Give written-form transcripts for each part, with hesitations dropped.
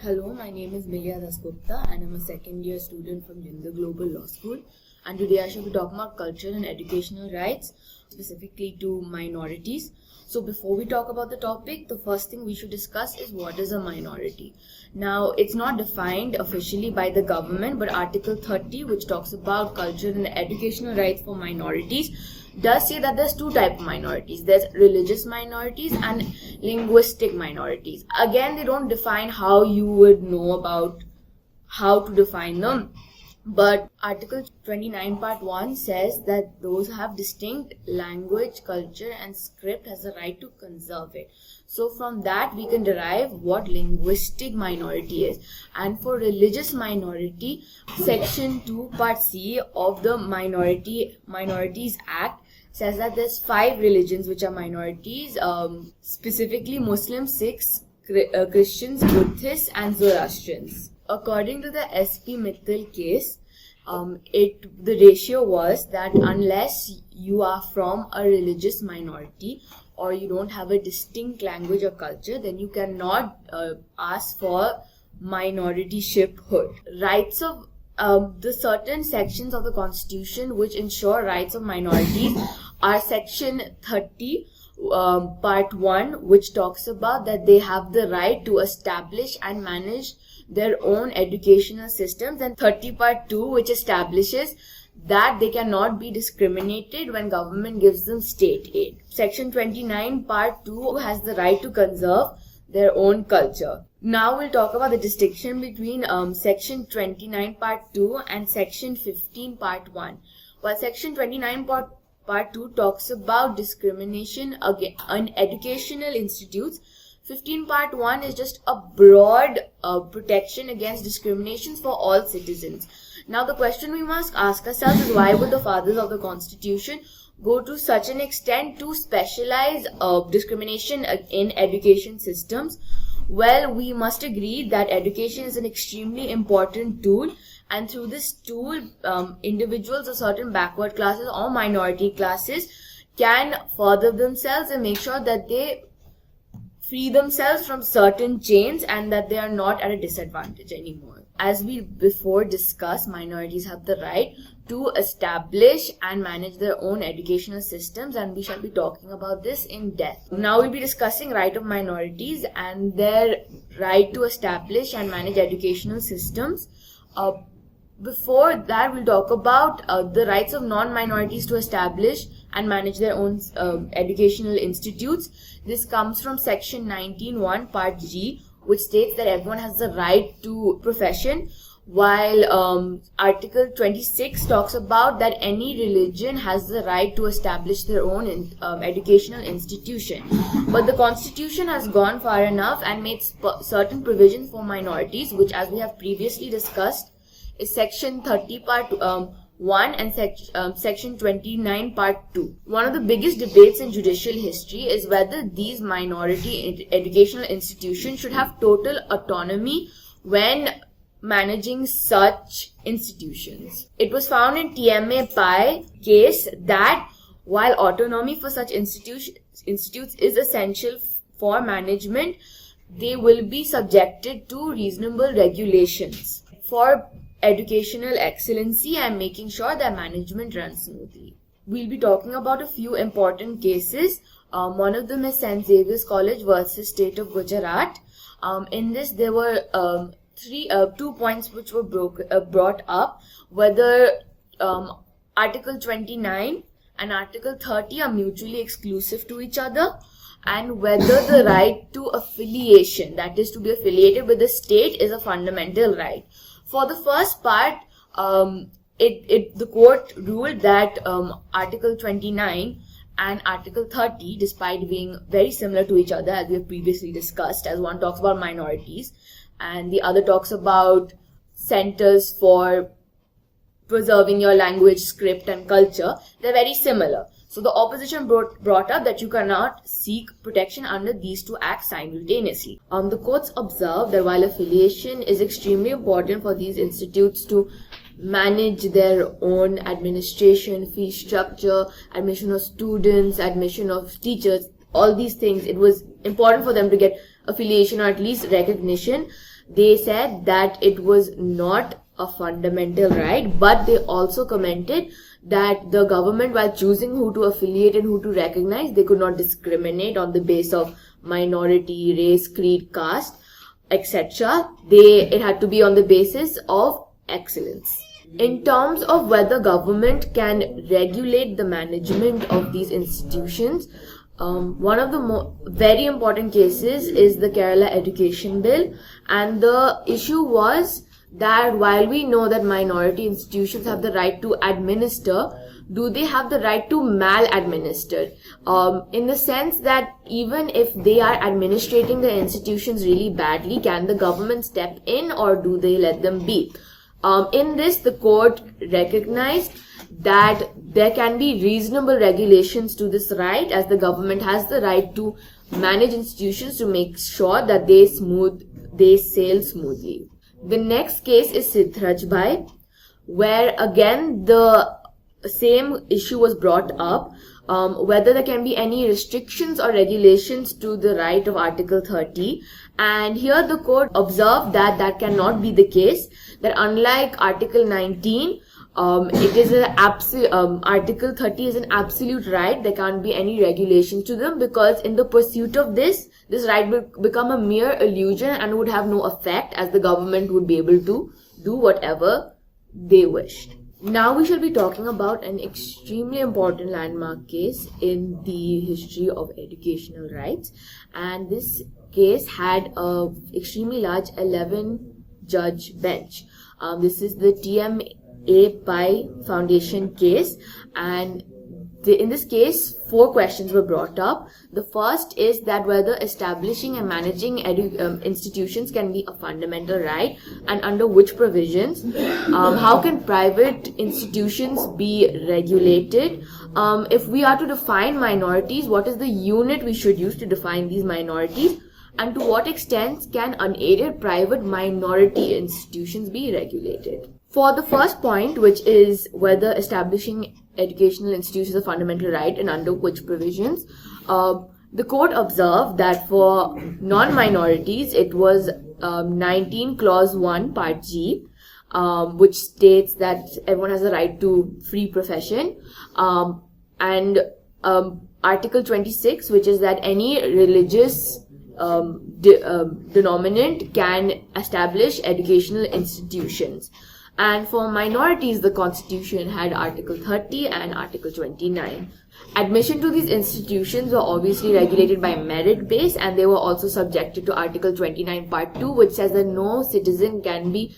Hello, my name is Millia Dasgupta and I'm a second year student from the Global Law School, and today I shall be talking about culture and educational rights, specifically to minorities. So before we talk about the topic, the first thing we should discuss is what is a minority. Now, it's not defined officially by the government, but Article 30, which talks about culture and educational rights for minorities, does say that there's two types of minorities. There's religious minorities and linguistic minorities. Again, they don't define how you would know about how to define them. But Article 29 Part 1 says that those who have distinct language, culture and script has the right to conserve it. So from that we can derive what linguistic minority is. And for religious minority, Section 2 Part C of the Minorities Act says that there's 5 religions which are minorities, specifically Muslims, Sikhs, Christians, Buddhists and Zoroastrians. According to the SP Mittal case, the ratio was that unless you are from a religious minority or you don't have a distinct language or culture, then you cannot ask for minorityshiphood. Rights of the certain sections of the Constitution which ensure rights of minorities are Section 30 Part 1, which talks about that they have the right to establish and manage their own educational systems, and 30 Part 2, which establishes that they cannot be discriminated when government gives them state aid. Section 29 Part 2 has the right to conserve their own culture. Now we'll talk about the distinction between Section 29 Part 2 and Section 15 Part 1. While Section 29 Part 2 talks about discrimination on educational institutes, 15 Part 1 is just a broad protection against discriminations for all citizens. Now the question we must ask ourselves is, why would the fathers of the Constitution go to such an extent to specialize discrimination in education systems? Well, we must agree that education is an extremely important tool, and through this tool, individuals of certain backward classes or minority classes can further themselves and make sure that they free themselves from certain chains and that they are not at a disadvantage anymore. As we before discussed, minorities have the right to establish and manage their own educational systems, and we shall be talking about this in depth. Now we'll be discussing right of minorities and their right to establish and manage educational systems. Before that, we'll talk about the rights of non-minorities to establish and manage their own educational institutes. This comes from Section 19(1) Part G, which states that everyone has the right to profession, while Article 26 talks about that any religion has the right to establish their own educational institution. But the Constitution has gone far enough and made certain provisions for minorities, which, as we have previously discussed, is Section 30 Part 1 and Section 29 Part 2. One of the biggest debates in judicial history is whether these minority educational institutions should have total autonomy when managing such institutions. It was found in TMA Pi case that while autonomy for such institutes is essential for management, they will be subjected to reasonable regulations for educational excellency and making sure that management runs smoothly. We'll be talking about a few important cases. One of them is St. Xavier's College versus State of Gujarat. In this, there were 2 points which were brought up, whether Article 29 and Article 30 are mutually exclusive to each other, and whether the right to affiliation, that is to be affiliated with the state, is a fundamental right. For the first part, the court ruled that Article 29 and Article 30, despite being very similar to each other, as we have previously discussed, as one talks about minorities and the other talks about centers for preserving your language, script and culture, they're very similar. So the opposition brought up that you cannot seek protection under these two acts simultaneously. The courts observed that while affiliation is extremely important for these institutes to manage their own administration, fee structure, admission of students, admission of teachers, all these things, it was important for them to get affiliation or at least recognition. they said that it was not a fundamental right, but they also commented that the government, while choosing who to affiliate and who to recognize, they could not discriminate on the basis of minority, race, creed, caste, etc. It had to be on the basis of excellence. In terms of whether government can regulate the management of these institutions, one of the very important cases is the Kerala Education Bill, and the issue was that while we know that minority institutions have the right to administer, do they have the right to maladminister? In the sense that even if they are administrating the institutions really badly, can the government step in, or do they let them be? In this, the court recognized that there can be reasonable regulations to this right, as the government has the right to manage institutions to make sure that they sail smoothly. The next case is Siddharaj, where again the same issue was brought up, whether there can be any restrictions or regulations to the right of Article 30. And here the court observed that that cannot be the case, that unlike Article 19, it is an Article 30 is an absolute right. There can't be any regulations to them, because in the pursuit of this right will become a mere illusion and would have no effect, as the government would be able to do whatever they wished. Now we shall be talking about an extremely important landmark case in the history of educational rights, and this case had a extremely large 11-judge bench. This is the TMA Pai Foundation case, and in this case 4 questions were brought up. The first is that whether establishing and managing institutions can be a fundamental right, and under which provisions. How can private institutions be regulated? If we are to define minorities, what is the unit we should use to define these minorities? And to what extent can unaided private minority institutions be regulated? For the first point, which is whether establishing educational institutions is a fundamental right and under which provisions, the court observed that for non-minorities, it was 19 Clause 1 Part G, which states that everyone has a right to free profession, and Article 26, which is that any religious denominant can establish educational institutions. And for minorities, the Constitution had Article 30 and Article 29. Admission to these institutions were obviously regulated by merit base, and they were also subjected to Article 29 Part 2, which says that no citizen can be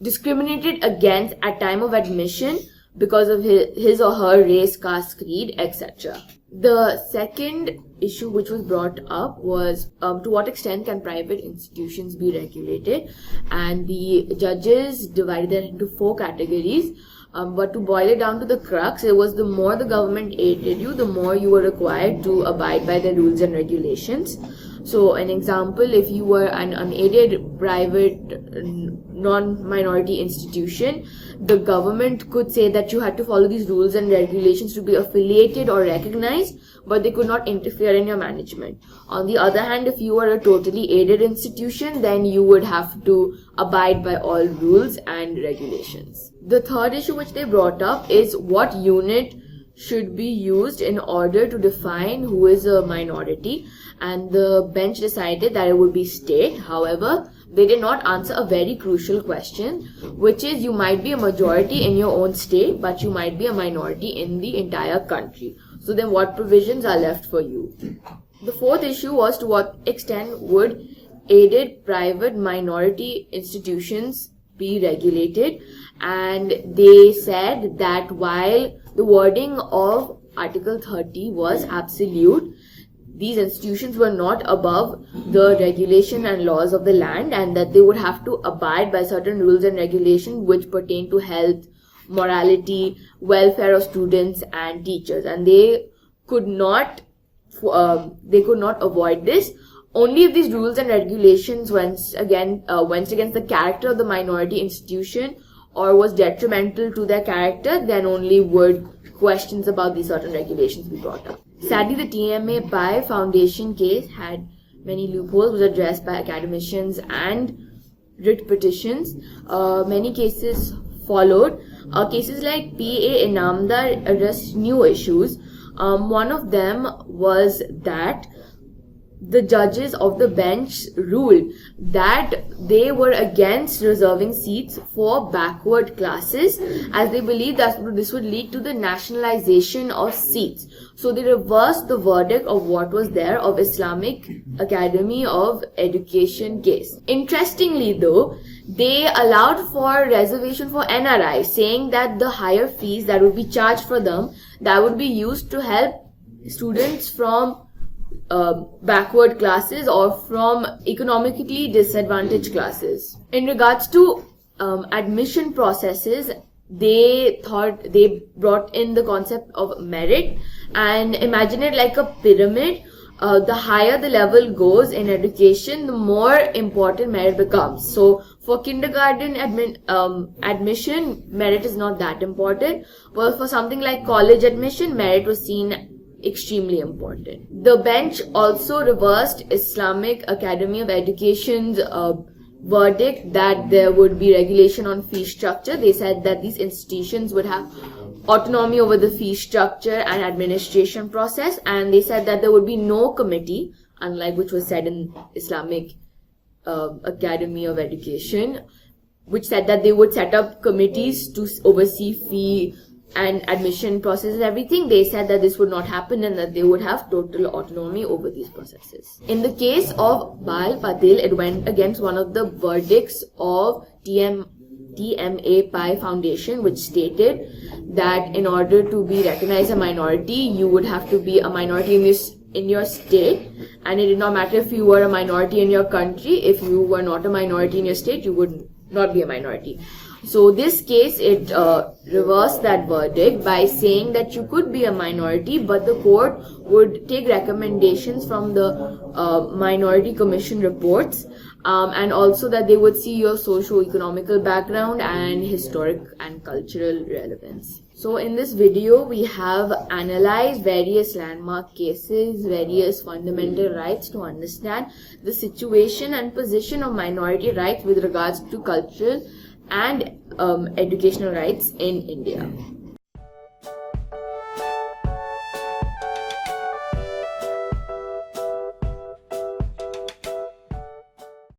discriminated against at time of admission because of his or her race, caste, creed, etc. The second issue which was brought up was to what extent can private institutions be regulated, and the judges divided it into 4 categories. But to boil it down to the crux, it was the more the government aided you, the more you were required to abide by the rules and regulations. So an example, if you were an unaided private non-minority institution, the government could say that you had to follow these rules and regulations to be affiliated or recognized, but they could not interfere in your management. On the other hand, if you were a totally aided institution, then you would have to abide by all rules and regulations. The third issue which they brought up is what unit should be used in order to define who is a minority, and the bench decided that it would be state. However, they did not answer a very crucial question, which is you might be a majority in your own state, but you might be a minority in the entire country. So then what provisions are left for you? The fourth issue was to what extent would aided private minority institutions be regulated, and they said that while the wording of Article 30 was absolute, these institutions were not above the regulation and laws of the land, and that they would have to abide by certain rules and regulations which pertain to health, morality, welfare of students and teachers, and they could not avoid this. Only if these rules and regulations went against the character of the minority institution or was detrimental to their character, then only would questions about these certain regulations be brought up. Sadly, the TMA Pai Foundation case had many loopholes was addressed by academicians and writ petitions. Many cases followed. Cases like P.A. Inamdar addressed new issues. One of them was that the judges of the bench ruled that they were against reserving seats for backward classes, as they believed that this would lead to the nationalization of seats. So they reversed the verdict of what was there of Islamic Academy of Education case. Interestingly though, they allowed for reservation for NRI, saying that the higher fees that would be charged for them, that would be used to help students from backward classes or from economically disadvantaged classes. In regards to admission processes, they brought in the concept of merit and imagine it like a pyramid. The higher the level goes in education, the more important merit becomes. So for kindergarten admission, merit is not that important. But for something like college admission, merit was seen extremely important. The bench also reversed Islamic Academy of Education's verdict that there would be regulation on fee structure. They said that these institutions would have autonomy over the fee structure and administration process, and they said that there would be no committee, unlike which was said in Islamic Academy of Education, which said that they would set up committees to oversee fee and admission processes, everything. They said that this would not happen and that they would have total autonomy over these processes. In the case of Bal Patil, it went against one of the verdicts of TMA Pi Foundation, which stated that in order to be recognized a minority, you would have to be a minority in your state, and it did not matter if you were a minority in your country. If you were not a minority in your state, you would not be a minority. So this case, it reversed that verdict by saying that you could be a minority, but the court would take recommendations from the Minority Commission reports, and also that they would see your socio-economical background and historic and cultural relevance. So in this video, we have analyzed various landmark cases, various fundamental rights to understand the situation and position of minority rights with regards to cultural and educational rights in India.